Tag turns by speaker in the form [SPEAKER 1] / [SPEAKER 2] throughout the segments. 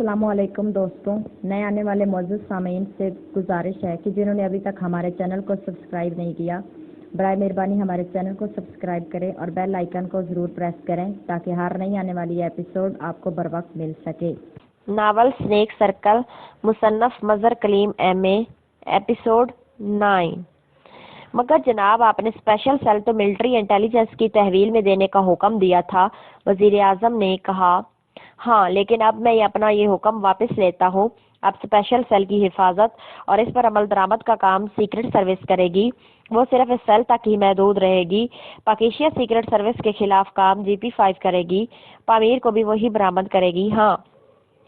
[SPEAKER 1] अस्सलाम वालेकुम दोस्तों, नए आने वाले मौजूद सामीन से गुजारिश है कि जिन्होंने अभी तक हमारे चैनल को सब्सक्राइब नहीं किया, बराए मेहरबानी हमारे चैनल को सब्सक्राइब करें और बेल आइकन को ज़रूर प्रेस करें ताकि हर नई आने वाली एपिसोड आपको बर वक्त मिल सके।
[SPEAKER 2] नावल स्नेक सर्कल, मुसन्नफ मज़हर कलीम एम.ए, एपिसोड 9। मगर जनाब, आपने स्पेशल सेल तो मिलिट्री इंटेलिजेंस की तहवील में देने का हुक्म दिया था। वजीर आज़म ने कहा। हाँ, लेकिन अब मैं अपना ये हुक्म वापस लेता हूँ। अब स्पेशल सेल की हिफाजत और इस पर अमल दरामद का काम सीक्रेट सर्विस करेगी। वो सिर्फ इस सेल तक ही महदूद रहेगी। पाकिस्तान सीक्रेट सर्विस के खिलाफ काम GP5 करेगी। पामीर को भी वही बरामद करेगी। हाँ,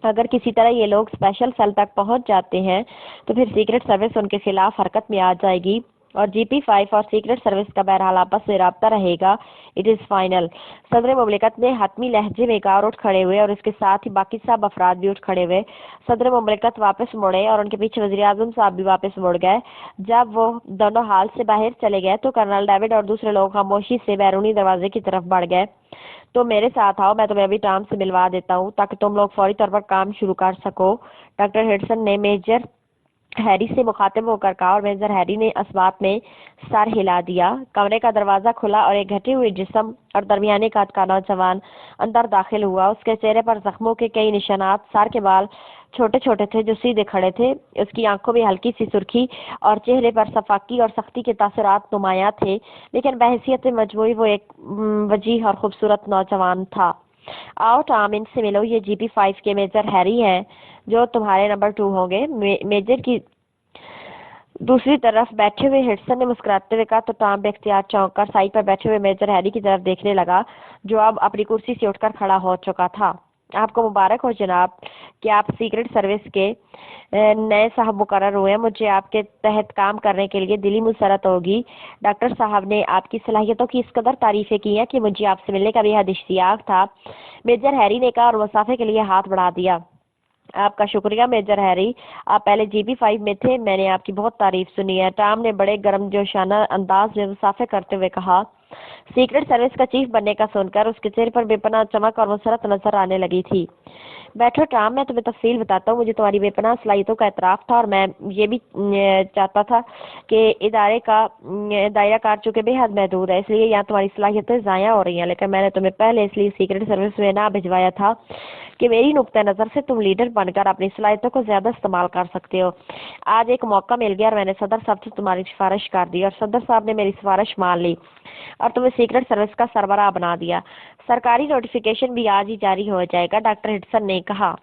[SPEAKER 2] अगर किसी तरह ये लोग स्पेशल सेल तक पहुंच जाते हैं तो फिर सीक्रेट सर्विस उनके खिलाफ हरकत में आ जाएगी और GP5 और सीक्रेट सर्विस का बहरहाल आपस में राब्ता रहेगा। It is final. सदर मुमलिकत ने हतमी लहजे में कार उठ खड़े हुए और इसके साथ ही बाकी सब अफराद भी उठ खड़े हुए। सदर मुमलिकत वापस मुड़े और उनके पीछे वज़ीर आज़म साहब भी वापस मुड़ गए। जब वो दोनों हाल से बाहर चले गए तो कर्नल डेविड और दूसरे लोग खामोशी से बैरूनी दरवाजे की तरफ बढ़ गए। तो मेरे साथ आओ, मैं तुम्हें अभी टॉम से मिलवा देता हूँ ताकि तुम लोग फौरी तौर पर काम शुरू कर सको। डॉक्टर हिडसन ने मेजर हैरी से मुखातिब होकर कहा और मेजर हैरी ने असबात में सर हिला दिया। कमरे का दरवाजा खुला और एक घटे हुए जिस्म और दरमियाने कद का नौजवान अंदर दाखिल हुआ। उसके चेहरे पर जख्मों के कई निशानात, सर के बाल छोटे छोटे थे जो सीधे खड़े थे। उसकी आंखों में हल्की सी सुर्खी और चेहरे पर सफाकी और सख्ती के तासुरात नुमायां थे, लेकिन बहैसियत मजमूई वो एक वजीह और खूबसूरत नौजवान था। आओ टॉम, इनसे मिलो। ये GP5 के मेजर हैरी हैं जो तुम्हारे नंबर 2 होंगे। मेजर की दूसरी तरफ बैठे हुए हिडसन ने मुस्कुराते हुए कहा तो टॉम बेख्तियार चौंक कर साइड पर बैठे हुए मेजर हैरी की तरफ देखने लगा जो अब अपनी कुर्सी से उठकर खड़ा हो चुका था। आपको मुबारक हो जनाब कि आप सीक्रेट सर्विस के नए साहब मुकर्रर हुए। मुझे आपके तहत काम करने के लिए दिली मुसरत होगी। डॉक्टर साहब ने आपकी सलाहियतों की इस कदर तारीफें की हैं कि मुझे आपसे मिलने का बेहद इश्तियाक था। मेजर हैरी ने कहा और मुसाफे के लिए हाथ बढ़ा दिया। आपका शुक्रिया मेजर हैरी, आप पहले GP5 में थे, मैंने आपकी बहुत तारीफ सुनी है। टॉम ने बड़े गर्मजोशाना अंदाज में मुसाफे करते हुए कहा। सीक्रेट सर्विस का चीफ बनने का सुनकर उसके चेहरे पर बेपनाह चमक और मुसरत नजर आने लगी थी। बैठो टॉम, मैं तुम्हें तफसील बताता हूँ। मुझे तुम्हारी बेपनाह सलाहियतों का एतराफ़ था और मैं ये भी चाहता था कि इदारे का दायरा कार चूँकि बेहद महदूद है, इसलिए यहाँ तुम्हारी सलाहियतें ज़ाया हो रही हैं। लेकिन मैंने तुम्हें पहले इसलिए सीक्रेट सर्विस में ना भिजवाया था कि मेरी नुक्ता नज़र से तुम लीडर बनकर अपनी सलाहियतों को ज़्यादा इस्तेमाल कर सकते हो। आज एक मौका मिल गया और मैंने सदर साहब से तुम्हारी सिफारिश कर दी और सदर साहब ने मेरी सिफारिश मान ली और तुम्हें सीक्रेट सर्विस का सरबराह बना दिया। सरकारी नोटिफिकेशन भी आज ही जारी हो जाएगा, डॉक्टर हिडसन ने कहा।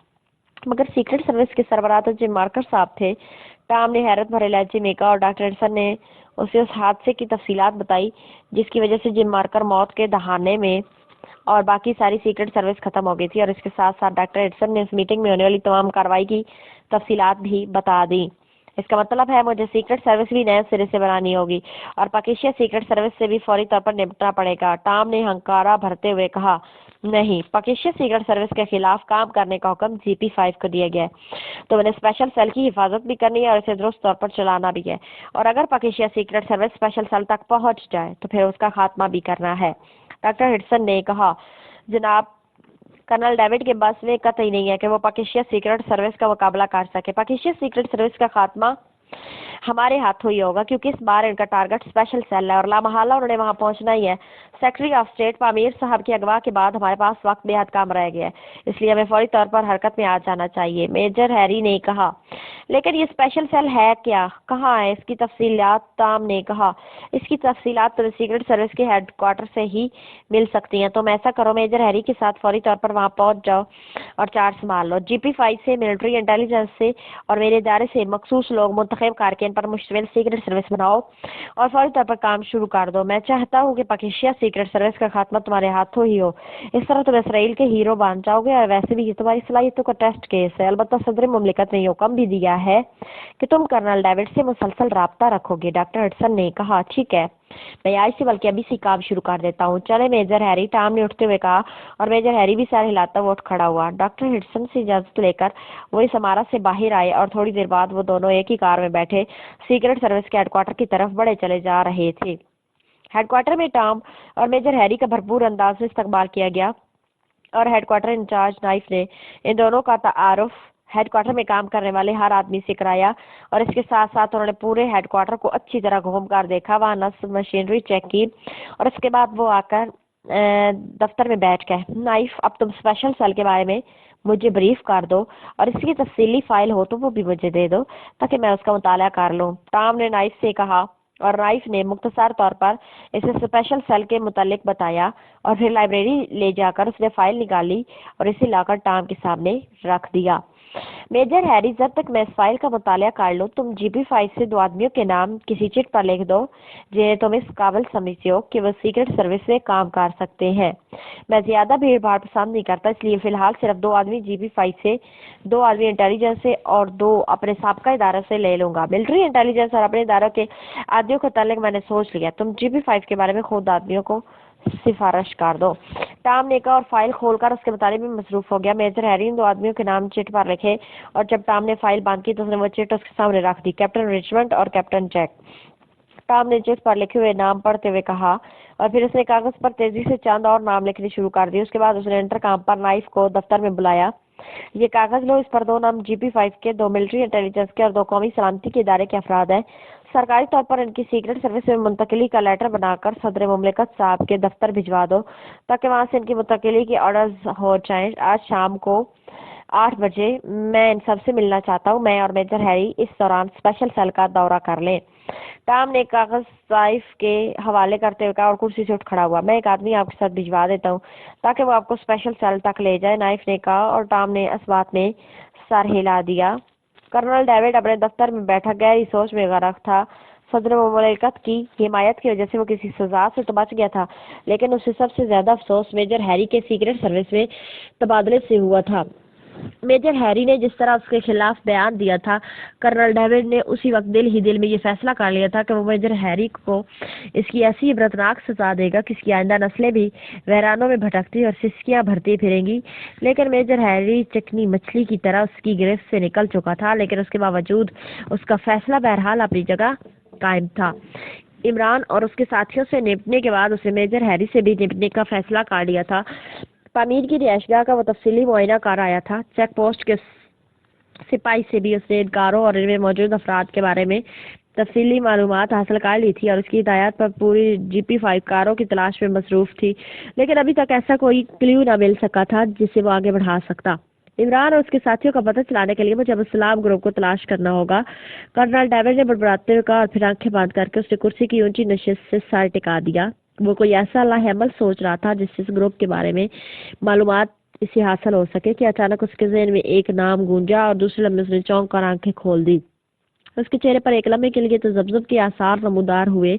[SPEAKER 2] मगर सीक्रेट सर्विस के सरबराह तो जिम मार्कर साहब थे, टॉम ने हैरत भरे लहजे में कहा और डॉक्टर हिडसन ने उसे उस हादसे की तफसीलात बताई जिसकी वजह से जिम मार्कर मौत के दहाने में और बाकी सारी सीक्रेट सर्विस खत्म हो गई थी। और इसके साथ साथ डॉक्टर हिडसन ने उस मीटिंग में होने वाली तमाम कार्रवाई की तफसीलात भी बता दी। इसका मतलब है मुझे सीक्रेट सर्विस भी नए सिरे से बनानी होगी और पाकिस्तान सीक्रेट सर्विस से भी फौरी तौर पर निपटना पड़ेगा। टॉम ने हंकारा भरते हुए कहा। नहीं, पाकिस्तान सीक्रेट सर्विस के खिलाफ काम करने का हुक्म GP5 को दिया गया है, तो मैंने स्पेशल सेल की हिफाजत भी करनी है और इसे दुरुस्त तौर पर चलाना भी है। और अगर Pakistan secret service special cell तक पहुंच जाए तो फिर उसका खात्मा भी करना है। डॉक्टर हिडसन ने कहा। जनाब, कर्नल डेविड के बस में कतई नहीं है कि वो पाकिस्तान सीक्रेट सर्विस का मुकाबला कर सके। पाकिस्तान सीक्रेट सर्विस का खात्मा हमारे हाथों ही होगा क्योंकि इस बार इनका टारगेट स्पेशल सेल है और लामहला उन्होंने वहां पहुंचना ही है। सेक्रेटरी ऑफ स्टेट पामीर साहब की अगवा के बाद हमारे पास वक्त बेहद कम रह गया है, इसलिए हमें फौरी तौर पर हरकत में आ जाना चाहिए, मेजर हैरी ने कहा। लेकिन ये स्पेशल सेल है क्या, कहाँ है इसकी तफसीलात? टॉम ने कहा। इसकी तफसीलात तो सीक्रेट सर्विस के हेडक्वार्टर से ही मिल सकती हैं। तुम ऐसा करो, मेजर हैरी के साथ फौरी तौर पर वहां पहुंच जाओ और चार्ज संभाल लो। GP5 से, मिलिट्री इंटेलिजेंस से और मेरे इदारे से मखसूस लोग मुंतखब कारकुन पर मुश्तमिल सीक्रेट सर्विस बनाओ और फौरी तौर पर काम शुरू कर दो। मैं चाहता हूँ कि पाकिस्तान सीक्रेट सर्विस का खात्मा तुम्हारे हाथों ही हो। इस तरह तुम इसराइल के हीरो बन जाओगे और वैसे भी ये तुम्हारी सलाहियतों का टेस्ट केस है। अलबत्ता सदर मुमलिकत ने हुक्म भी दिया है कि तुम कर्नल डेविड से मुसलसल राब्ता रखोगे। डॉक्टर हिडसन ने कहा। ठीक है, मैं आज से बल्कि अभी से काम शुरू कर देता हूँ। चले मेजर हैरी, टॉम ने उठते हुए कहा और मेजर हैरी भी सर हिलाता हुआ उठ खड़ा हुआ। डॉक्टर हिडसन से इजाजत लेकर वो इस इमारत से बाहर आए और थोड़ी देर बाद वो दोनों एक ही कार में बैठे सीक्रेट सर्विस के हेडक्वार्टर की तरफ बढ़े चले जा रहे थे। हेडक्वार्टर में टॉम और मेजर हैरी का भरपूर अंदाज में इस्तकबाल किया गया और हेडक्वार्टर इंचार्ज नाइफ ने इन दोनों का तारुफ हेडक्वार्टर में काम करने वाले हर आदमी से कराया और इसके साथ साथ उन्होंने पूरे हेडक्वार्टर को अच्छी तरह घूम कर देखा, वहाँ नस मशीनरी चेक की और इसके बाद वो आकर दफ्तर में बैठ गए। नाइफ, अब तुम स्पेशल सेल के बारे में मुझे ब्रीफ कर दो और इसकी तफसीली फाइल हो तो वो भी मुझे दे दो ताकि मैं उसका मुताला कर लूँ, टॉम ने नाइफ से कहा। और नाइफ ने मुख्तसर तौर पर इसे स्पेशल सेल के मुतालिक बताया और फिर लाइब्रेरी ले जाकर उसने फाइल निकाली और इसे लाकर टॉम के सामने रख दिया। मेजर हैरी, जब तक मैं इस फाइल का मुताला कर लूँ तुम GB5 से 2 आदमियों के नाम किसी चिट पर लिख दो जिन्हें तुम इस काबिल समझते हो कि वो सीक्रेट सर्विस में काम कर सकते हैं। मैं ज्यादा भीड़ भाड़ पसंद नहीं करता, इसलिए फिलहाल सिर्फ 2 आदमी GB5 से, 2 आदमी इंटेलिजेंस से और 2 अपने साबका इदारों से ले लूंगा। मिलिट्री इंटेलिजेंस और अपने इदारों के आदियों का ताल्लुक मैंने सोच लिया, तुम GB5 के बारे में खुद आदमियों को सिफारिश कर दो, टॉम ने कहा और फाइल खोलकर उसके मुताले में मसरूफ हो गया। मेजर हैरी ने 2 आदमियों के नाम चिट पर लिखे और जब टॉम ने फाइल बंद की तो उसने वो चिट उसके सामने रख दी। कैप्टन रिचमंड और कैप्टन जैक, टॉम ने चिट पर लिखे हुए नाम पढ़ते हुए कहा और फिर उसने कागज पर तेजी से चंद और नाम लिखने शुरू कर दिए। उसके बाद उसने इंटरकॉम पर नाइफ को दफ्तर में बुलाया। ये कागज लो, इस पर 2 नाम GB5 के, 2 मिलिट्री इंटेलिजेंस के और 2 कौमी सलामती के इदारे के अफराद हैं। सरकारी तौर पर इनकी सीक्रेट सर्विस में मुंतकली का लेटर बनाकर सदर मुमलिकत साहब के दफ्तर भिजवा दो ताकि वहाँ से इनकी मुंतकली के ऑर्डर्स हो जाएं। आज शाम को 8 बजे मैं इन सबसे मिलना चाहता हूँ। मैं और मेजर हैरी इस दौरान स्पेशल सेल का दौरा कर लें। टॉम ने कागज नाइफ के हवाले करते हुए कहा और कुर्सी से उठ खड़ा हुआ। मैं एक आदमी आपके साथ भिजवा देता हूँ ताकि वो आपको स्पेशल सेल तक ले जाए, नाइफ ने कहा और टॉम ने इस बात में सर हिला दिया। कर्नल डेविड अपने दफ्तर में बैठा गहरी सोच में गर्क था। सदर मुमलिकत की हिमायत की वजह से वो किसी सजा से तो बच गया था, लेकिन उसे सबसे ज्यादा अफसोस मेजर हैरी के सीक्रेट सर्विस में तबादले से हुआ था। मेजर हैरी ने जिस तरह उसके खिलाफ बयान दिया था, कर्नल डेविड ने उसी वक्त दिल ही दिल में ये फैसला कर लिया था कि वो मेजर हैरी को इसकी ऐसी इबरतनाक सजा देगा कि इसकी आइंदा नस्लें भी वहरानों में भटकती और सिसकियां भरती फिरेंगी। लेकिन मेजर हैरी चिकनी मछली की तरह उसकी गिरफ्त से निकल चुका था, लेकिन उसके बावजूद उसका फैसला बहरहाल अपनी जगह कायम था। इमरान और उसके साथियों से निपटने के बाद उसने मेजर हैरी से भी निपटने का फैसला कर लिया था। पामीर की रिहायशगाह का वो तफसीली मुआयना कर आया था। चेक पोस्ट के सिपाही से भी उसने इनकारों और इनमें मौजूद अफराद के बारे में तफसीली मालूमात हासिल कर ली थी और उसकी हिदायत पर पूरी GB5 कारों की तलाश में मसरूफ थी, लेकिन अभी तक ऐसा कोई क्ल्यू ना मिल सका था जिससे वो आगे बढ़ा सकता। इमरान और उसके साथियों का पता चलाने के लिए मुझे अब सलाम ग्रुप को तलाश करना होगा, कर्नल डेविड ने बड़बड़ाते हुए कहा और फिर आंखें बंद करके उसने कुर्सी की ऊंची नशिस्त से सर टिका दिया। वो कोई ऐसा लाहेमल सोच रहा था जिससे इस ग्रुप के बारे में मालूमात इसे हासिल हो सके कि अचानक उसके ज़हन में एक नाम गूंजा और दूसरे लम्हे उसने चौंक कर आंखें खोल दी। उसके चेहरे पर एक लम्हे के लिए तो जबजब के आसार नमूदार हुए,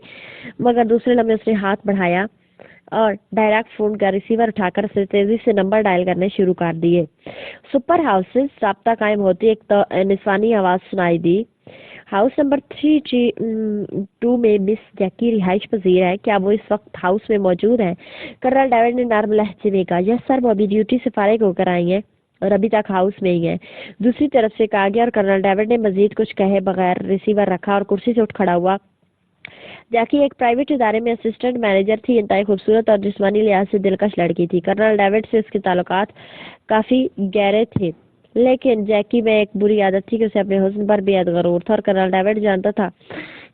[SPEAKER 2] मगर दूसरे लम्हे उसने हाथ बढ़ाया और डायरेक्ट फोन का रिसीवर उठाकर उसे तेजी से नंबर डायल करने शुरू कर दिए। सुपर हाउस से राब्ता कायम होती एक तो निस्वानी आवाज सुनाई दी। हाउस नंबर 3G2 में मिस जैकी रिहाइश पजीर है, क्या वो इस वक्त हाउस में मौजूद है? कर्नल डेविड ने नर्म लहजे में कहा। यस सर, वो अभी ड्यूटी से फारिग होकर आई हैं और अभी तक हाउस में ही है, दूसरी तरफ से कहा गया और कर्नल डेविड ने मजीद कुछ कहे बगैर रिसीवर रखा और कुर्सी से उठ खड़ा हुआ। जैकी एक प्राइवेट इदारे में असिस्टेंट मैनेजर थी, इंतहाई खूबसूरत और जिस्मानी लिहाज से दिलकश लड़की थी। कर्नल डेविड से उसके ताल्लुकात काफी गहरे थे, लेकिन जैकी में एक बुरी आदत थी कि उसे अपने हुस्न पर बेहद गरूर था और कर्नल डेविड जानता था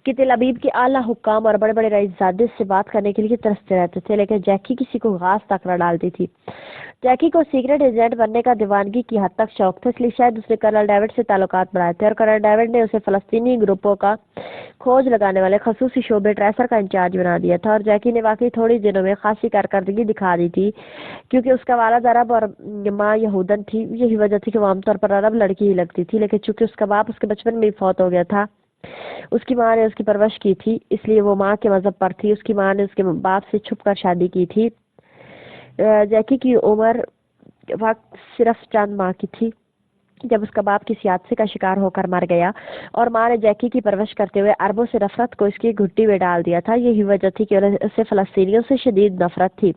[SPEAKER 2] कि तेल अबीब के आला हुक्काम और बड़े बड़े रईसजादे से बात करने के लिए तरसते रहते थे, लेकिन जैकी किसी को घास तक न डालती थी। जैकी को सीक्रेट एजेंट बनने का दीवानगी की हद तक शौक था, इसलिए शायद उसने कर्नल डेविड से ताल्लुकात बढ़ाए थे और कर्नल डेविड ने उसे फलस्तीनी ग्रुपों का खोज लगाने वाले खसूसी शोबे ट्रेसर का इंचार्ज बना दिया था। और जैकी ने वाकई थोड़ी दिनों में खासी कारकर्दगी दिखा दी थी, क्योंकि उसका वालिद अरब और माँ यहूदन थी। यही वजह थी कि वो आमतौर पर अरब लड़की ही लगती थी, लेकिन चूंकि उसका बाप उसके बचपन में ही फौत हो गया था, उसकी माँ ने उसकी परवरिश की थी, इसलिए वो माँ के मजहब पर थी। उसकी माँ ने उसके बाप से छुपकर शादी की थी। जैकी की उम्र वक्त सिर्फ चंद माह की थी जब उसका बाप किसी हादसे का शिकार होकर मर गया और माँ ने जैकी की परवरिश करते हुए अरबों से नफरत को इसकी घुट्टी में डाल दिया था। यही वजह थी कि उसे फलस्तीनियों से शदीद नफरत थी।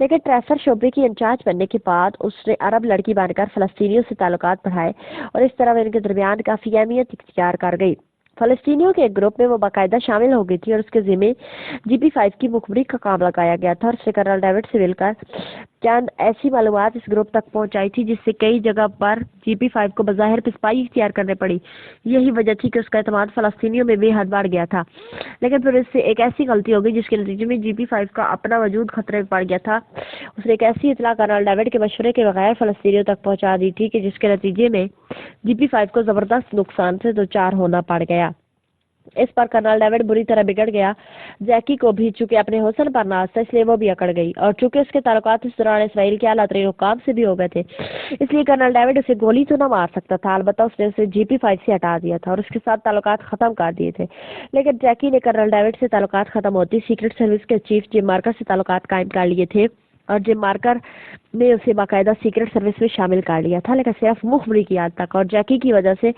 [SPEAKER 2] लेकिन ट्रेसर शोबे की इंचार्ज बनने के बाद उसने अरब लड़की बनकर फलस्तीनियों से ताल्लुकात बढ़ाए और इस तरह इनके दरमियान काफी अहमियत इख्तियार कर गई। फलस्तीनियों के एक ग्रुप में वो बाकायदा शामिल हो गई थी और उसके जिम्मे GB5 की मुखबरी का काम लगाया गया था और उसने कर्नल डेविड से मिलकर चंद ऐसी मालूमात इस ग्रुप तक पहुंचाई थी जिससे कई जगह पर GP5 को बज़ाहिर पिस्पाई इख्तियार करने पड़ी। यही वजह थी कि उसका एतमाद फ़लस्तीनियों में बेहद बढ़ गया था, लेकिन फिर इससे एक ऐसी गलती हो गई जिसके नतीजे में GP5 का अपना वजूद खतरे में पड़ गया था। उसने एक ऐसी इतला कर्नल डेविड के मशवरे के बगैर फ़लस्तीनियों तक पहुंचा दी थी कि जिसके नतीजे में GP5 को ज़बरदस्त नुकसान से दो चार होना पड़ गया। इस पर कर्नल डेविड बुरी तरह बिगड़ गया। जैकी को भी चूंकि अपने हुस्न पर नाज था, इसलिए वो भी अकड़ गई, और चूंकि उसके ताल्लुकात इस दौरान इसराइल के आला तरीन हुक्काम से भी हो गए थे, इसलिए कर्नल डेविड उसे गोली तो न मार सकता था, अलबत्ता उसने उसे GP5 से हटा दिया था और उसके साथ ताल्लुकात खत्म कर दिए थे। लेकिन जैकी ने कर्नल डेविड से ताल्लुकात खत्म होती सीक्रेट सर्विस के चीफ जिम मार्कर से ताल्लुकात कायम कर लिए थे, और जिम मार्कर ने उसे बाकायदा सीक्रेट सर्विस में शामिल कर लिया था, लेकिन सिर्फ मुखबरी की याद तक। और जैकी की वजह से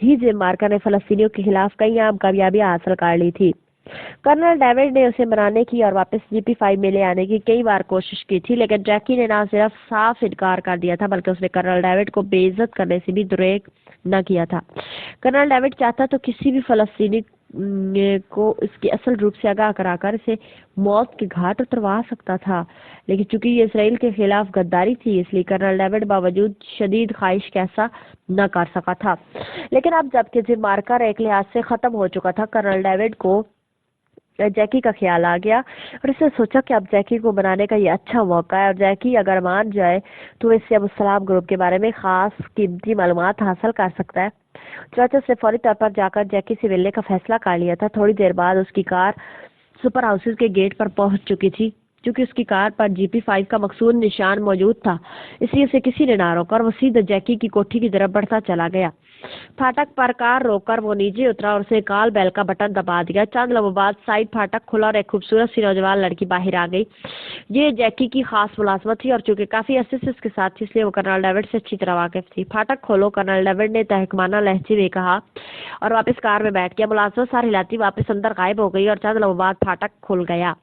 [SPEAKER 2] ही जिम मार्कर ने फ़लस्तीनियों के खिलाफ कई अहम कामयाबियां हासिल कर ली थी। कर्नल डेविड ने उसे मनाने की और वापस GP5 में ले आने की कई बार कोशिश की थी, लेकिन जैकी ने ना सिर्फ साफ इनकार कर दिया था, बल्कि उसने कर्नल डेविड को बेइज्जत करने से भी दुरेक न किया था। कर्नल डेविड चाहता तो किसी भी फ़लस्तीनी को इसके असल रूप से आगाह कराकर इसे मौत के घाट उतरवा सकता था, लेकिन चूंकि ये इसराइल के खिलाफ गद्दारी थी, इसलिए कर्नल डेविड बावजूद शदीद ख्वाहिश के ऐसा न कर सका था। लेकिन अब जबकि जिम मार्कर एक लिहाज से खत्म हो चुका था, कर्नल डेविड को जैकी का ख्याल आ गया और इसने सोचा कि अब जैकी को बनाने का ये अच्छा मौका है, और जैकी अगर मान जाए तो इससे अब सलाम ग्रुप के बारे में खास कीमती मालूमात हासिल कर सकता है। चर्च से फौरी तौर पर जाकर जैकी से मिलने का फैसला कर लिया था। थोड़ी देर बाद उसकी कार सुपर हाउसेज के गेट पर पहुंच चुकी थी। चूंकि उसकी कार पर GP5 का मकसूद निशान मौजूद था, इसलिए उसे किसी ने ना रोका और वो सीधे जैकी की कोठी की तरफ बढ़ता चला गया। फाटक पर कार रोककर वो नीचे उतरा और उसे कॉल बेल का बटन दबा दिया। चंद लम्हों बाद साइड फाटक खुला और एक खूबसूरत सी नौजवान लड़की बाहर आ गई। ये जैकी की खास मुलाजमत थी और चूंकि काफी अरसे से उसके साथ थी, इसलिए वो कर्नल डेविड से अच्छी तरह वाकिफ थी। फाटक खोलो, कर्नल डेविड ने तहकमाना लहजे में कहा और वापस कार में बैठ गया। मुलाजमत सार हिलाती वापस अंदर गायब हो गई और चंद लम्हों बाद फाटक खुल गया।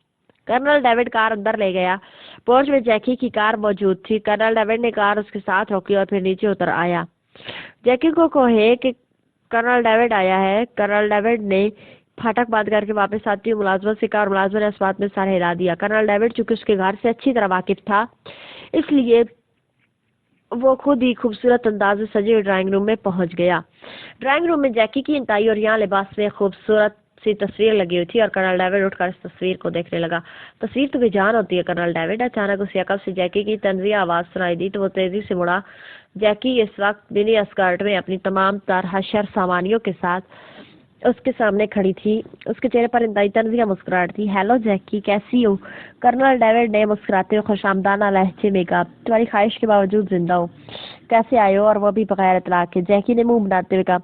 [SPEAKER 2] कर्नल डेविड कार अंदर ले गया। पोर्च में जैकी की कार मौजूद थी। कर्नल डेविड ने कार उसके साथ रोकी और फिर नीचे उतर आया। जैकी को कहे कि कर्नल डेविड आया है। कर्नल डेविड ने फाटक बंद करके वापस आती हुई मुलाजमत से कहा और मुलाजमत ने इस बात में सर हिला दिया। कर्नल डेविड चूंकि उसके घर से अच्छी तरह वाकिफ था, इसलिए वो खुद ही खूबसूरत अंदाज में सजे हुए ड्राइंग रूम में पहुंच गया। ड्राइंग रूम में जैकी की इंतहाई और यहाँ लिबास में खूबसूरत सी तस्वीर लगी हुई थी और कर्नल डेविड उठकर इस तस्वीर को देखने लगा। तस्वीर तो बेजान होती है कर्नल डेविड। अचानक उसे अकल से जैकी की तंजिया आवाज सुनाई दी तो वो तेजी से मुड़ा। जैकी इस वक्त बिनी स्कर्ट में अपनी तमाम तर हशर सामानियों के साथ उसके सामने खड़ी थी। उसके चेहरे पर इंतहाई तंजिया मुस्कुराहट थी। हेलो जैकी, कैसी हो? कर्नल डेविड ने मुस्कुराते हुए खुशामदाना लहजे में कहा। तुम्हारी ख्वाहिश के बावजूद जिंदा हो। कैसे आए हो? और वो भी बगैर इतला के। जैकी ने मुंह बनाते हुए कहा,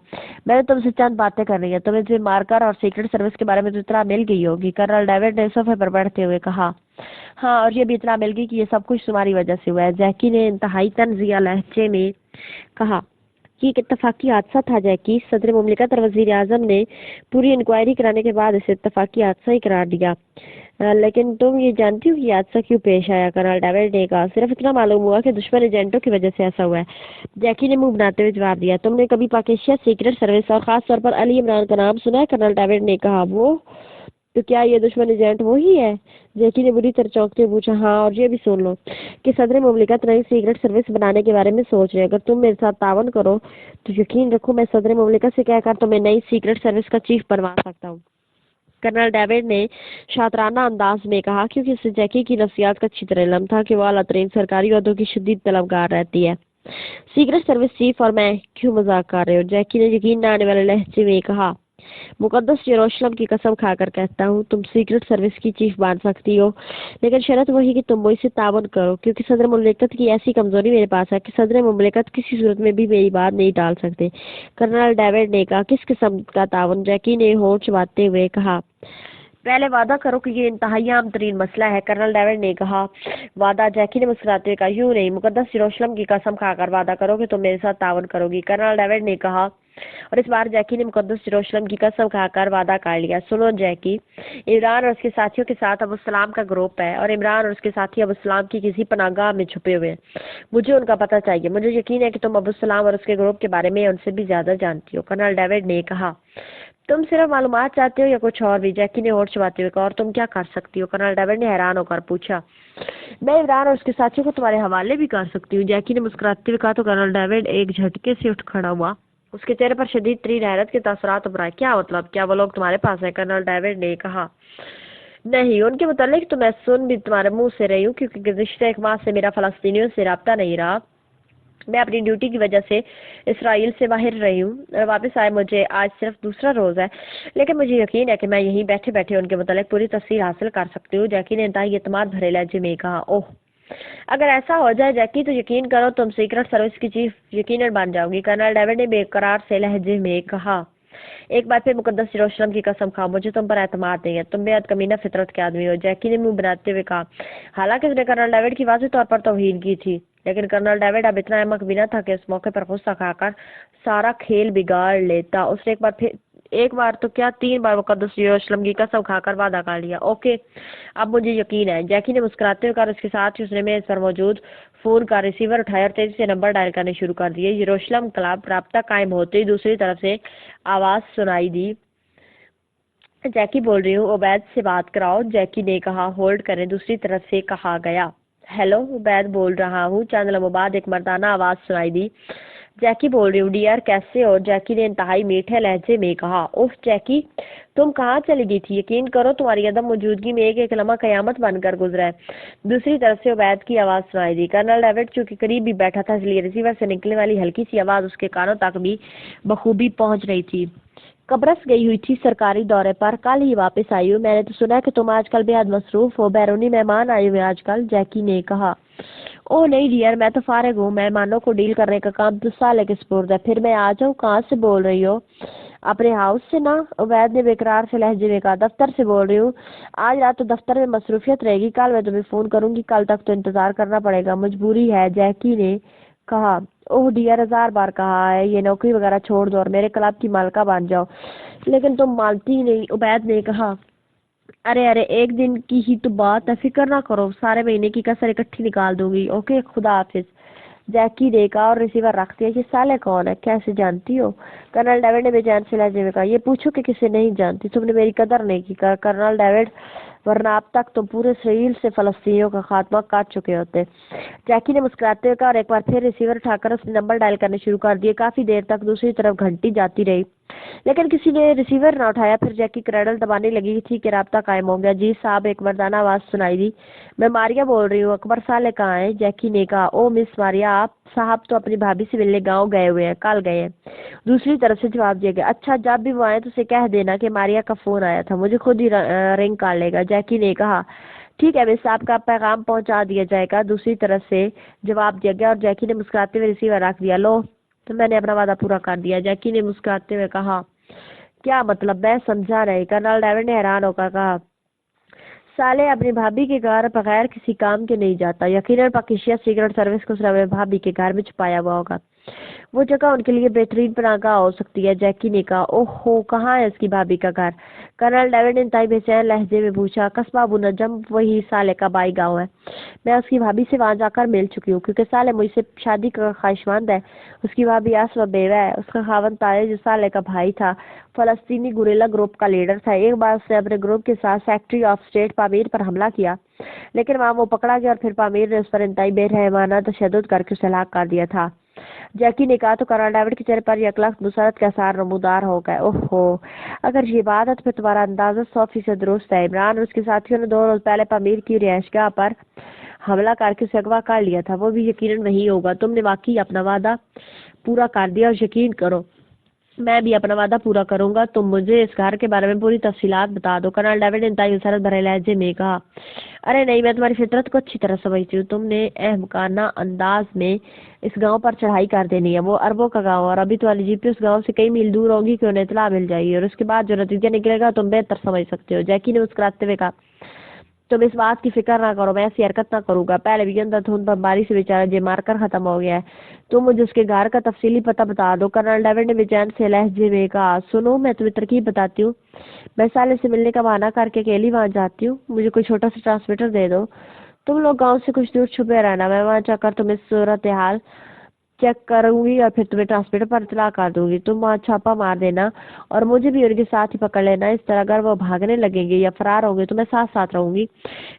[SPEAKER 2] मैंने तुमसे चंद बातें करनी है। तुम्हें जिम मार्कर और सीक्रेट सर्विस के बारे में तो इतला मिल गई होगी। कर्नल डेविड ने सोफे पर बैठते हुए कहा, हाँ, और ये भी इतला मिल गई कि ये सब कुछ तुम्हारी वजह से हुआ है। जैकी ने इंतहाई तंजिया लहजे में कहा कि एक इत्तफाकी हादसा था जैकी। सदर मुमलिकत और वजीर आजम ने पूरी इंक्वायरी कराने के बाद इसे इत्तफाकी हादसा ही करार दिया। लेकिन तुम ये जानती हो कि हादसा क्यों पेश आया? कर्नल डेविड ने कहा, सिर्फ इतना मालूम हुआ कि दुश्मन एजेंटों की वजह से ऐसा हुआ है। जैकी ने मुंह बनाते हुए जवाब दिया, तुमने कभी पाकिस्तान सीक्रेट सर्विस और खास तौर पर अली इमरान का नाम सुना है? कर्नल डेविड ने कहा, वो तो क्या ये दुश्मन एजेंट वो ही है? जैकी ने बुरी तरह चौंकते हुए पूछा, हाँ, और ये भी सुन लो कि सदर मुमलिकत नई सीक्रेट सर्विस बनाने के बारे में सोच रहे हैं। अगर तुम मेरे साथ तावन करो तो यकीन रखो मैं सदर मुमलिकत से कहकर तुम्हें नई सीक्रेट सर्विस का चीफ बनवा सकता हूँ। कर्नल डेविड ने शातराना अंदाज में कहा, क्योंकि उसे जैकी की नफ्सियात का अच्छी तरह इल्म था कि वह आला तरीन सरकारी ओहदों की शदीद तलबगार रहती है। सीक्रेट सर्विस चीफ और मैं क्यों मजाक कर रहे हो? जैकी ने यकीन न आने वाले लहजे में कहा, मुकद्दस यरूशलेम की कसम खाकर कहता हूँ तुम सीक्रेट सर्विस की चीफ बन सकती हो, लेकिन शर्त वही कि तुम मुझसे तावन करो, क्योंकि सदर मुमलिकत की ऐसी कमजोरी मेरे पास है कि सदर मुमलिकत किसी सूरत में भी मेरी बात नहीं टाल सकते। कर्नल डेविड ने कहा, किस किस्म का तावन? जैकी ने होंठ चबाते हुए कहा, पहले वादा करो कि ये इंतहाई आम तरीन मसला है। कर्नल डेविड ने कहा, वादा? जैकी ने मुस्कुराते हुए कहा, यूं नहीं, मुकद्दस यरूशलेम की कसम खाकर वादा करो कि तुम मेरे साथ तावन करोगी। कर्नल डेविड ने कहा, और इस बार जैकी ने मुकद्दस यरूशलेम की कसम खाकर वादा कर लिया। सुनो जैकी, इमरान और उसके साथियों के साथ अबू सलाम का ग्रुप है और इमरान और उसके साथी अबू सलाम की किसी पनाहगाह में छुपे हुए हैं। मुझे उनका पता चाहिए। मुझे यकीन है कि तुम अबू सलाम और उसके ग्रुप के बारे में उनसे भी ज्यादा जानती हो। कर्नल डेविड ने कहा, तुम सिर्फ मालूमात चाहते हो या कुछ और भी? जैकी ने होठ चबाते हुए कहा। और तुम क्या कर सकती हो? कर्नल डेविड ने हैरान होकर पूछा। मैं इमरान और उसके साथियों को तुम्हारे हवाले भी कर सकती हूँ, जैकी ने मुस्कुराते हुए कहा। तो कर्नल डेविड एक झटके से उठ खड़ा हुआ। उसके चेहरे पर शदीद तरीन हैरत के तासुरात उभर आए। क्या मतलब? क्या वो लोग तुम्हारे पास है? कर्नल डेविड ने कहा। नहीं, उनके मुतालिक तो मैं सुन भी तुम्हारे मुंह से रही हूँ, क्योंकि गुज़िश्ता एक माह से मेरा फलस्तीनियों से राब्ता नहीं रहा। मैं अपनी ड्यूटी की वजह से इसराइल से बाहर रही हूँ। वापस आए मुझे आज सिर्फ दूसरा रोज़ है, लेकिन मुझे यकीन है कि मैं यहीं बैठे बैठे उनके मुतालिक पूरी तस्वीर हासिल कर सकती हूँ। जैकी ने इंतहाई एतमाद भरे लहजे में कहा। ओह, अगर ऐसा हो जाए जैकी, तो यकीन करो तुम सीक्रेट सर्विस की चीफ यकीनन बन जाओगी। कर्नल डेविड ने बेकरार से लहजे में कहा। एक बार फिर मुकद्दस यरूशलेम की कसम खाओ, मुझे तुम पर एतमाद नहीं है। तुम बेहद कमीना फितरत के आदमी हो, जैकी ने मुंह बनाते हुए कहा। हालांकि उसने कर्नल डेविड की वाज़ेह तौर पर तौहीन की थी, लेकिन कर्नल डेविड अब इतना अहमक भी न था कि उस मौके पर गुस्सा खाकर सारा खेल बिगाड़ लेता। उसने एक बार तो क्या 3 बार मुकद्दस यरूशलेम की कसम खाकर वादा कर लिया। ओके, अब मुझे यकीन है, जैकी ने मुस्कुराते हुए कहा। उसके साथ ही उसने मेज पर मौजूद फोन का रिसीवर उठाया और तेजी से नंबर डायल करने शुरू कर दिए। यरूशलेम क्लब राब्ता कायम होते ही दूसरी तरफ से आवाज सुनाई दी। जैकी बोल रही हूँ, उबैद से बात कराओ, जैकी ने कहा। होल्ड करें, दूसरी तरफ से कहा गया। हेलो, उबैद बोल रहा हूँ। चंद लम्हों बाद एक मर्दाना आवाज सुनाई दी। जैकी बोल रही हूँ डियर, कैसे हो? जैकी ने इंतहाई मीठे लहजे में कहा। ओह जैकी, तुम कहाँ चली गई थी? यकीन करो तुम्हारी अदम मौजूदगी में एक एक लम्हा कयामत बनकर गुजरा है। दूसरी तरफ से उबैद की आवाज सुनाई दी। कर्नल डेविड चूंकि करीब भी बैठा था, इसलिए रिसीवर से निकलने वाली हल्की सी आवाज उसके कानों तक भी बखूबी पहुंच रही थी। कब्रस गई हुई थी सरकारी दौरे पर, कल ही वापस आई हूँ। मैंने तो सुना है कि तुम आजकल बेहद मसरूफ हो, बैरूनी मेहमान आए हुए आजकल, जैकी ने कहा। ओह नहीं डियर, मैं तो फारिग हूँ। मेहमानों को डील करने का काम तो साले के स्पुर्द है। फिर मैं आ जाऊँ? कहाँ से बोल रही हो? अपने हाउस से ना, उबैद ने बेकरार से लहजे में कहा। दफ्तर से बोल रही हूँ। आज रात तो दफ्तर में मसरूफियत रहेगी, कल मैं तुम्हें फोन करूंगी। कल तक तो इंतजार करना पड़ेगा, मजबूरी है, जैकी ने कहा। ओह डियर, 1000 बार कहा है ये नौकरी वगैरह छोड़ दो और मेरे क्लब की मालका बन जाओ, लेकिन तुम मानती ही नहीं, उबैद ने कहा। अरे अरे, एक दिन की ही तो बात है, फिक्र ना करो, सारे महीने की कसर इकट्ठी निकाल दूंगी। ओके, खुदा हाफिज, जैकी ने कहा और रिसीवर रख दिया। ये साले कौन है? कैसे जानती हो? कर्नल डेविड ने बेचैन से लहजे में कहा। ये पूछो कि किसे नहीं जानती, तुमने मेरी कदर नहीं की कर्नल डेविड, वरना अब तक तुम पूरे इसराइल से फलस्तीनियों का खात्मा काट चुके होते। जैकी ने मुस्कुराते हुए कहा और एक बार फिर रिसीवर उठाकर उसने नंबर डायल करने शुरू कर दिए। काफी देर तक दूसरी तरफ घंटी जाती रही, लेकिन किसी ने रिसीवर न उठाया। फिर जैकी क्रैडल दबाने लगी थी कि राब्ता कायम हो गया। जी साहब, एक मर्दाना आवाज सुनाई दी। मैं मारिया बोल रही हूँ। अकबर साले कहाँ हैं? जैकी ने कहा। ओ मिस मारिया, आप साहब तो अपनी भाभी से मिलने गाँव गए हुए हैं, कल गए हैं, दूसरी तरफ से जवाब दिया गया। अच्छा, जब भी वो आए तो उसे कह देना कि मारिया का फोन आया था, मुझे खुद ही रिंग कर लेगा, जैकी ने कहा। ठीक है मिस, आपका पैगाम पहुंचा दिया जाएगा, दूसरी तरफ से जवाब दिया गया। और जैकी ने मुस्कुराते हुए रिसीवर रख दिया। लो, तो मैंने अपना वादा पूरा कर दिया, जैकी ने मुस्कुराते हुए कहा। क्या मतलब? मैं समझा नहीं, कर्नल डेविड ने हैरान होकर कहा। साले अपनी भाभी के घर बगैर किसी काम के नहीं जाता, यकीनन पाकिस्तान सीक्रेट सर्विस को सिर्फ भाभी के घर में छुपाया हुआ होगा। वो जगह उनके लिए बेहतरीन पनाहगाह हो सकती है, जैकी ने कहा। ओहो, कहाँ है उसकी भाभी का घर? कर्नल डेविड ने इंतहाई बेचैन लहजे में पूछा। कस्बा अबू नजम, वही साले का बाई गाँव है। मैं उसकी भाभी से वहां जाकर मिल चुकी हूँ, क्योंकि साले मुझसे शादी का ख्वाहिशमंद है। उसकी भाभी आसमा बेवा है। उसका खावन तारे, जो साले का भाई था, फलस्तीनी गुरिल्ला ग्रुप का लीडर था। एक बार उसने अपने ग्रुप के साथ सेक्रेटरी ऑफ स्टेट पामीर पर हमला किया, लेकिन वहां वो पकड़ा गया और फिर पामीर ने उस पर इंतहाई बेरहमाना तशद्दुद करके उसे हलाक कर दिया था, जैकी ने कहा। तो कर्नल डेविड के चेहरे पर यकलख्त मुसरत के आसार नमूदार हो गए। ओहो, अगर ये बात है तो फिर तुम्हारा अंदाजा 100% दुरुस्त है। इमरान और उसके साथियों ने 2 रोज पहले पामीर की रिहायशगाह पर हमला करके उसे अगवा कर लिया था। वो भी यकीनन वही होगा। तुमने वाकई अपना वादा पूरा कर दिया, और यकीन करो मैं भी अपना वादा पूरा करूंगा। तुम मुझे इस घर के बारे में पूरी तफसीलात बता दो, कर्नल डेविड ने इंतहाई मुसरत भरे लहजे में कहा। अरे नहीं, मैं तुम्हारी फितरत को अच्छी तरह समझती हूँ। तुमने अहमकाना अंदाज में इस गांव पर चढ़ाई कर देनी है। वो अरबों का गांव है और अभी तुम्हारी जीपी उस गांव से कई मील दूर होगी कि उन्हें इतला मिल जाएगी, और उसके बाद जो नतीजा निकलेगा तुम बेहतर समझ सकते हो, जैकी ने मुस्कुराते हुए कहा। तुम इस बात की फिक्र ना करो, मैं ऐसी हरकत ना करूंगा। पहले भी अंधाधुंध बमबारी से बेचारा जे मारकर खत्म हो गया है। तुम मुझे उसके घर का तफसीली पता बता दो, कर्नल डेविड ने बेचैन से लहजे में कहा। सुनो, मैं तुम्हें तरकीब बताती हूँ। मैं साले से मिलने का बहाना करके अकेली वहां जाती हूँ, मुझे कोई छोटा सा ट्रांसमीटर दे दो। तुम लोग गाँव से कुछ दूर छुपे रहना, मैं वहां जाकर तुम्हें सूरत हाल चेक करूंगी और फिर तुम्हें ट्रांसमीटर पर इतला कर दूंगी। तुम वहाँ छापा मार देना और मुझे भी उनके साथ ही पकड़ लेना। इस तरह अगर वो भागने लगेंगे या फरार होंगे तो मैं साथ साथ रहूंगी।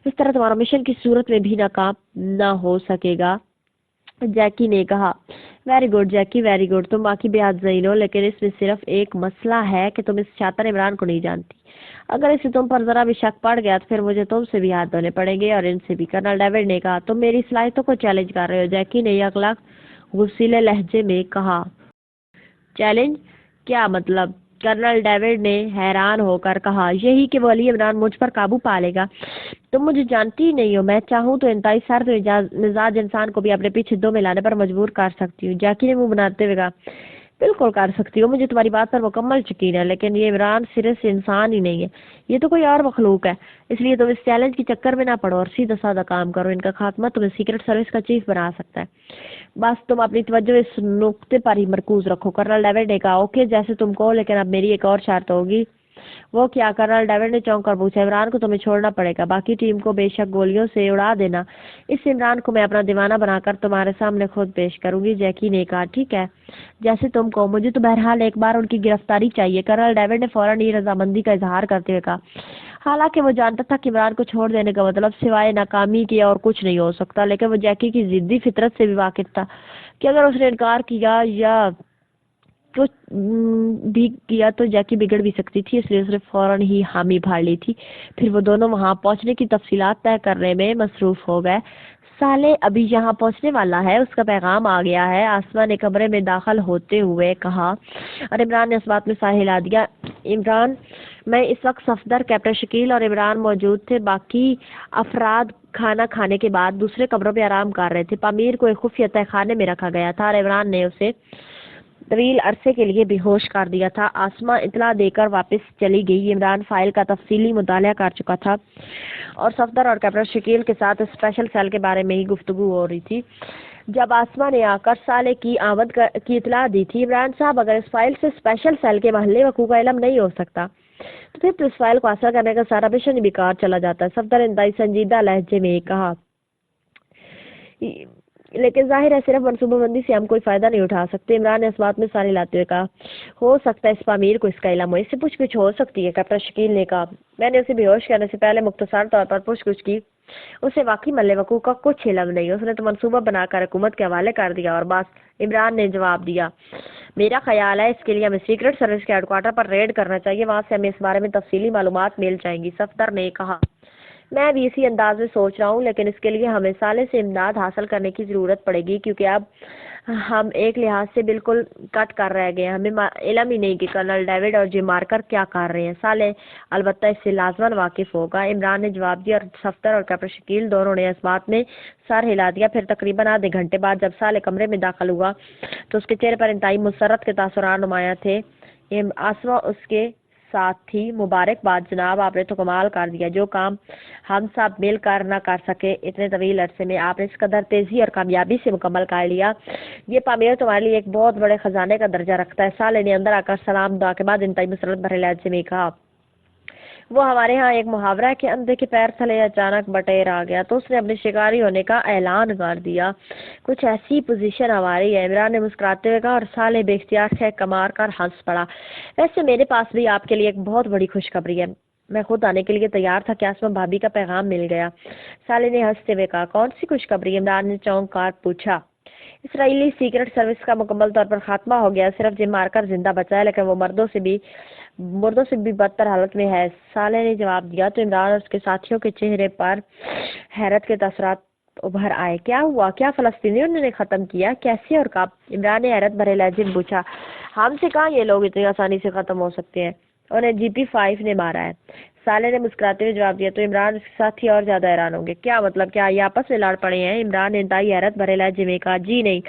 [SPEAKER 2] इस तरह तुम्हारा मिशन की सूरत में भी नाकाम ना हो सकेगा। जैकी ने कहा। वेरी गुड जैकी, वेरी गुड। तुम बाकी बेहद ज़हीन हो, लेकिन इसमें सिर्फ एक मसला है कि तुम इस छात्र इमरान को नहीं जानती। अगर इसे तुम पर जरा भी शक पड़ गया तो फिर मुझे तुमसे भी हाथ धोने पड़ेंगे और इनसे भी। कर्नल डेविड ने कहा। तुम मेरी सलाहियतों को चैलेंज कर रहे हो। जैकी ने अगला गुस्सीले लहजे में कहा। चैलेंज? क्या मतलब? कर्नल डेविड ने हैरान होकर कहा। यही कि वो अली इमरान मुझ पर काबू पा लेगा। तुम मुझे जानती ही नहीं हो। मैं चाहूँ तो इंतहाई सर्द मिजाज इंसान को भी अपने पीछे दो मिलाने पर मजबूर कर सकती हूँ। जैकी ने मुंह बनाते हुए कहा। बिल्कुल कर सकती हो, मुझे तुम्हारी बात पर मुकम्मल यकीन है, लेकिन ये इमरान सिरे से इंसान ही नहीं है, ये तो कोई और मखलूक है। इसलिए तुम इस चैलेंज के चक्कर में ना पड़ो और सीधा साधा काम करो। इनका खात्मा तुम्हें सीक्रेट सर्विस का चीफ बना सकता है। बस तुम अपनी तवज्जो इस नुक्ते पर ही मरकूज रखो। कर्नल डेविड ने कहा। ओके, जैसे तुम कहो, लेकिन अब मेरी एक और शर्त होगी। वो क्या? कर्नल डेविड ने चौंक कर पूछा। इमरान को तुम्हें छोड़ना पड़ेगा। बाकी टीम को बेशक गोलियों से उड़ा देना। इस इमरान को मैं अपना दीवाना बनाकर तुम्हारे सामने खुद पेश करूंगी। जैकी ने कहा। ठीक है, जैसे तुम कहो। मुझे तो बहरहाल एक बार उनकी गिरफ्तारी चाहिए। कर्नल डेविड ने फौरन ही रजामंदी का इजहार करते हुए कहा। हालांकि वो जानता था कि इमरान को छोड़ देने का मतलब सिवाय नाकामी के और कुछ नहीं हो सकता, लेकिन वो जैकी की जिद्दी फितरत से भी वाकिफ था कि अगर उसने इनकार किया या कुछ भी किया तो जैकी बिगड़ भी सकती थी। इसलिए उसने फौरन ही हामी भर ली थी। फिर वो दोनों वहां पहुंचने की तफसीलात तय करने में मसरूफ हो गए। साले अभी यहाँ पहुंचने वाला है, उसका पैगाम आ गया है, आसमा ने कमरे में दाखिल होते हुए कहा। और इमरान ने इस बात में साह हिला दिया। इमरान, मैं इस वक्त सफदर, कैप्टन शकील और इमरान मौजूद थे। बाकी अफराद खाना खाने के बाद दूसरे कमरों में आराम कर रहे थे। पामीर को एक खुफिया तहखाने में रखा गया था और इमरान ने उसे तवील अरसे के लिए बेहोश कर दिया था। आसमा इतला देकर वापस चली गई। इमरान फाइल का तफसीली मुताला कर चुका था और सफदर और कैप्टन शकील के साथ स्पेशल सेल के बारे में ही गुफ्तगू हो रही थी जब आसमा ने आकर साले की आमद की इतला दी थी। इमरान साहब, अगर इस फाइल से स्पेशल सेल के महल्ले वकू का इलम नहीं हो सकता तो फिर तो इस फाइल को हासिल करने का सारा मिशन ही बेकार चला जाता है। सफदर इंतहाई संजीदा लहजे में कहा। लेकिन जाहिर है सिर्फ मनसूबाबंदी से हम कोई फायदा नहीं उठा सकते। इमरान ने इस बात में सारी लाते हुए कहा। हो सकता है इस पामीर को इसका इल्म हो, इससे पूछगिछ हो सकती है। कैप्टन शकील ने कहा। मैंने उसे बेहोश करने से पहले मुख्तसर तौर पर पूछगिछ की। उसे वाकई मल्ले वकूफ का कुछ इल्म नहीं, उसने तो मनसूबा बनाकर हुकूमत के हवाले कर दिया और बस। इमरान ने जवाब दिया। मेरा ख्याल है इसके लिए हमें सीक्रेट सर्विस के हेडक्वार्टर पर रेड करना चाहिए, वहां से हमें इस बारे में तफसीली मालूमात मिल जाएंगी। सफदर ने कहा। मैं भी इसी अंदाज में सोच रहा हूँ, लेकिन इसके लिए हमें साले से इमदाद हासिल करने की ज़रूरत पड़ेगी, क्योंकि अब हम एक लिहाज से बिल्कुल कट कर रह गए हैं। हमें इल्म ही नहीं कि कर्नल डेविड और जिम मार्कर क्या कर रहे हैं। साले अलबत्ता इससे लाजमन वाकिफ होगा। इमरान ने जवाब दिया और सफदर और कैप्टन शकील दोनों ने इस बात में सर हिला दिया। फिर तकरीबन आधे घंटे बाद जब साले कमरे में दाखिल हुआ तो उसके चेहरे पर इंतहाई मुसरत के तासुरात नुमाया थे। आसमा उसके साथ थी। मुबारकबाद जनाब, आपने तो कमाल कर दिया। जो काम हम सब मिल कर न कर सके इतने तवील अरसे में आपने इस कदर तेजी और कामयाबी से मुकम्मल कर लिया। ये पामीर तुम्हारे लिए एक बहुत बड़े खजाने का दर्जा रखता है। साले ने अंदर आकर सलाम दुआ के बाद इंतहाई मुसरत भरे लहजे में कहा। वो हमारे यहाँ एक मुहावरा है कि अंधे के पैर तले अचानक बटेर आ गया तो उसने अपने शिकारी होने का ऐलान कर दिया। कुछ ऐसी पोजीशन हमारी है। इमरान ने मुस्कुराते हुए कहा और साले बेख्तियार से कमार कर हंस पड़ा। वैसे मेरे पास भी आपके लिए एक बहुत बड़ी खुशखबरी है। मैं खुद आने के लिए तैयार था कि आसमा भाभी का पैगाम मिल गया। साले ने हंसते हुए कहा। कौन सी खुशखबरी? इमरान ने चौंक कर पूछा। इसराइली सीक्रेट सर्विस का मुकम्मल तौर पर खात्मा हो गया। सिर्फ जिम मारकर जिंदा बचा है, लेकिन वो मुर्दों से भी बदतर हालत में है। साले ने जवाब दिया तो इमरान और उसके साथियों के चेहरे पर हैरत के तसरात उभर आए। क्या हुआ? क्या फलस्तीनियों ने खत्म किया? कैसे और कब? इमरान ने हैरत भरे लहजे में पूछा। हमसे कहा ये लोग इतनी आसानी से खत्म हो सकते हैं, उन्हें GP5 ने मारा है। साले ने मुस्कुराते हुए जवाब दिया तो इमरान और उसके साथी और ज्यादा हैरान होंगे। क्या मतलब? क्या ये आपस में लड़ पड़े हैं? इमरान ने इंतहाई हैरत भरे लहजे में कहा। जी नहीं,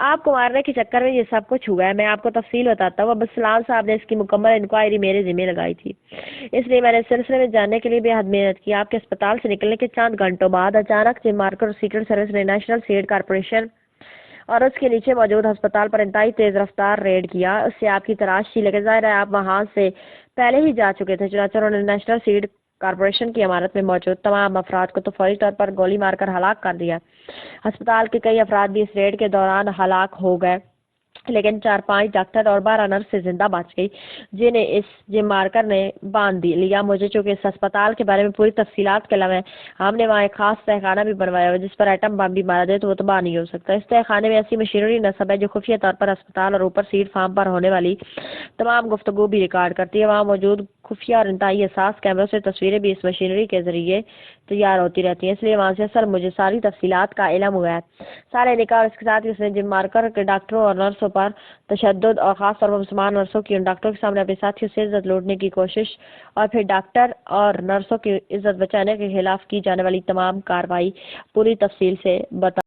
[SPEAKER 2] आपको मारने के चक्कर में ये सब कुछ हुआ है। मैं आपको तफसील बताता हूँ। अब्दुल सलाम साहब ने इसकी मुकम्मल इंक्वायरी मेरे जिम्मे लगाई थी, इसलिए मैंने इस सिलसिले में जानने के लिए बेहद मेहनत की। आपके अस्पताल से निकलने के चंद घंटों बाद अचानक जिम मार्कर और सीक्रेट सर्विस ने नेशनल सीड कॉर्पोरेशन और उसके नीचे मौजूद अस्पताल पर इंतहाई तेज रफ्तार रेड किया। उससे आपकी तलाश थी, लेकिन जाहिर है आप वहां से पहले ही जा चुके थे। चुनांचे उन्होंने नेशनल सीड کارپوریشن کی عمارت میں موجود تمام افراد کو تو فوری طور پر گولی مار کر ہلاک کر دیا۔ ہسپتال کے کئی افراد بھی اس ریڈ کے دوران ہلاک ہو گئے، لیکن 4-5 ڈاکٹر اور 12 نرس سے زندہ بچ گئی، جنہیں اس جم مارکر نے باندھ لیا۔ مجھے چونکہ اس ہسپتال کے بارے میں پوری تفصیلات کے علاوہ ہم نے وہاں ایک خاص تہخانہ بھی بنوایا ہوا جس پر ایٹم بم بھی مارا جائے تو وہ تباہ نہیں ہو سکتا۔ اس تہخانے میں ایسی مشینری نصب ہے جو خفیہ طور پر ہسپتال اور اوپر سیڈ فارم پر ہونے والی تمام گفتگو بھی ریکارڈ کرتی ہے۔ وہاں موجود خفیہ اور انتہائی حساس کیمروں سے تصویریں بھی اس مشینری کے ذریعے تیار ہوتی رہتی ہیں، اس لیے وہاں سے اصل مجھے ساری تفصیلات کا علم ہوا ہے۔ سارے نکاح اور اس کے ساتھ ہی اس نے جم مارکر کے ڈاکٹروں اور نرسوں پر تشدد اور خاص طور پر مسلمان نرسوں کی ان ڈاکٹروں کے سامنے اپنے ساتھیوں سے عزت لوٹنے کی کوشش اور پھر ڈاکٹر اور نرسوں کی عزت بچانے کے خلاف کی جانے والی تمام کارروائی پوری تفصیل سے بتا